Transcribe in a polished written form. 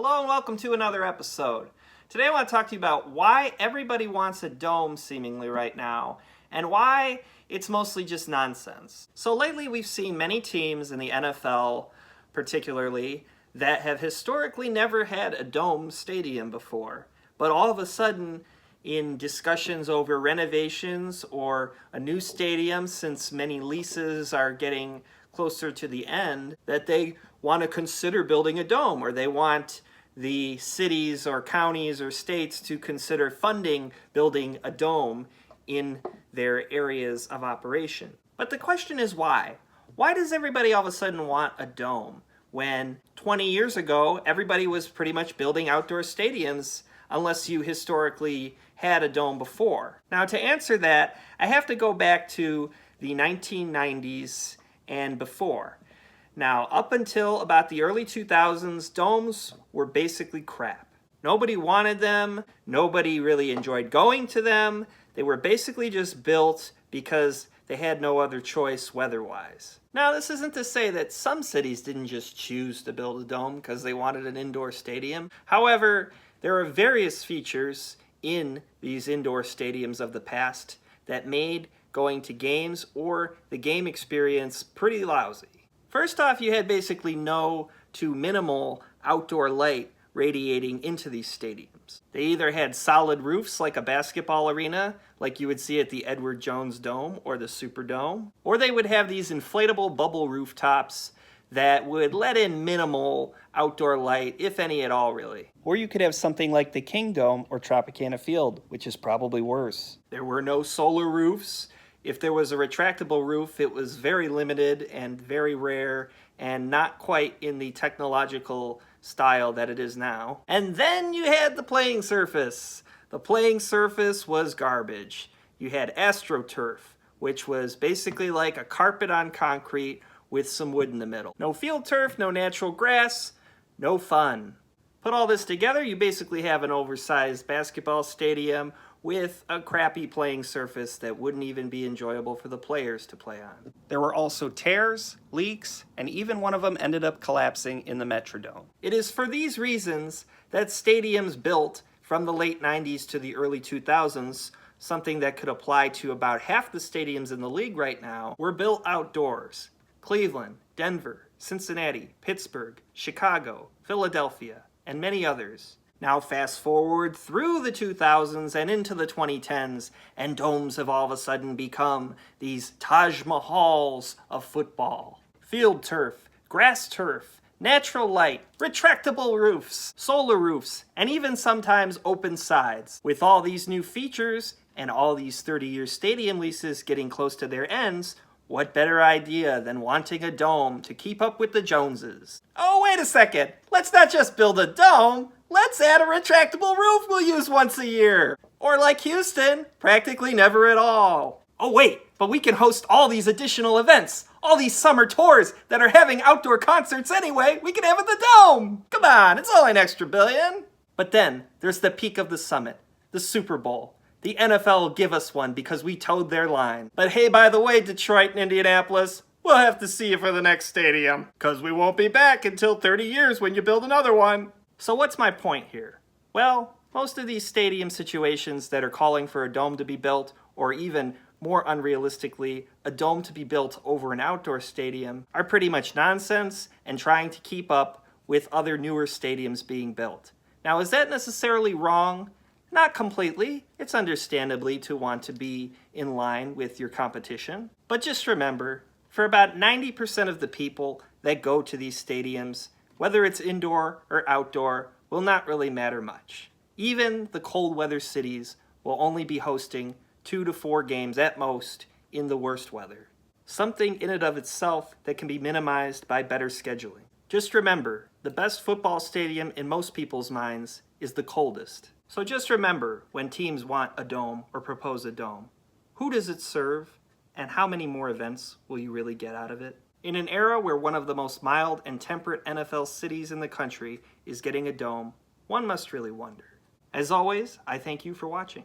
Hello and welcome to another episode. Today I want to talk to you about why everybody wants a dome seemingly right now and why it's mostly just nonsense. So lately we've seen many teams in the NFL particularly that have historically never had a dome stadium before, but all of a sudden in discussions over renovations or a new stadium, since many leases are getting closer to the end, that they want to consider building a dome, or they want the cities or counties or states to consider funding building a dome in their areas of operation. But the question is why? Why does everybody all of a sudden want a dome when 20 years ago everybody was pretty much building outdoor stadiums unless you historically had a dome before? Now, to answer that, I have to go back to the 1990s and before. Now, up until about the early 2000s, domes were basically crap. Nobody wanted them, nobody really enjoyed going to them. They were basically just built because they had no other choice weather-wise. Now, this isn't to say that some cities didn't just choose to build a dome because they wanted an indoor stadium. However, there are various features in these indoor stadiums of the past that made going to games or the game experience pretty lousy. First off, you had basically no to minimal outdoor light radiating into these stadiums. They either had solid roofs like a basketball arena, like you would see at the Edward Jones Dome or the Superdome, or they would have these inflatable bubble rooftops that would let in minimal outdoor light, if any at all, really. Or you could have something like the King Dome or Tropicana Field, which is probably worse. There were no solar roofs. If there was a retractable roof, it was very limited and very rare and not quite in the technological style that it is now. And then you had the playing surface. The playing surface was garbage. You had AstroTurf, which was basically like a carpet on concrete with some wood in the middle. No field turf, no natural grass, no fun. Put all this together, you basically have an oversized basketball stadium with a crappy playing surface that wouldn't even be enjoyable for the players to play on. There were also tears, leaks, and even one of them ended up collapsing in the Metrodome. It is for these reasons that stadiums built from the late 90s to the early 2000s, something that could apply to about half the stadiums in the league right now, were built outdoors. Cleveland, Denver, Cincinnati, Pittsburgh, Chicago, Philadelphia, and many others. Now fast forward through the 2000s and into the 2010s, and domes have all of a sudden become these Taj Mahals of football. Field turf, grass turf, natural light, retractable roofs, solar roofs, and even sometimes open sides. With all these new features and all these 30-year stadium leases getting close to their ends, what better idea than wanting a dome to keep up with the Joneses? Oh, wait a second. Let's not just build a dome. Let's add a retractable roof we'll use once a year. Or like Houston, practically never at all. Oh wait, but we can host all these additional events, all these summer tours that are having outdoor concerts anyway, we can have at the dome. Come on, it's only an extra $1 billion. But then, there's the peak of the summit, the Super Bowl. The NFL will give us one because we towed their line. But hey, by the way, Detroit and Indianapolis, we'll have to see you for the next stadium, because we won't be back until 30 years when you build another one. So what's my point here? Well, most of these stadium situations that are calling for a dome to be built, or even more unrealistically, a dome to be built over an outdoor stadium, are pretty much nonsense and trying to keep up with other newer stadiums being built. Now, is that necessarily wrong? Not completely. It's understandably to want to be in line with your competition. But just remember, for about 90% of the people that go to these stadiums, whether it's indoor or outdoor, will not really matter much. Even the cold weather cities will only be hosting 2 to 4 games at most in the worst weather. Something in and of itself that can be minimized by better scheduling. Just remember, the best football stadium in most people's minds is the coldest. So just remember, when teams want a dome or propose a dome, who does it serve, and how many more events will you really get out of it? In an era where one of the most mild and temperate NFL cities in the country is getting a dome, one must really wonder. As always, I thank you for watching.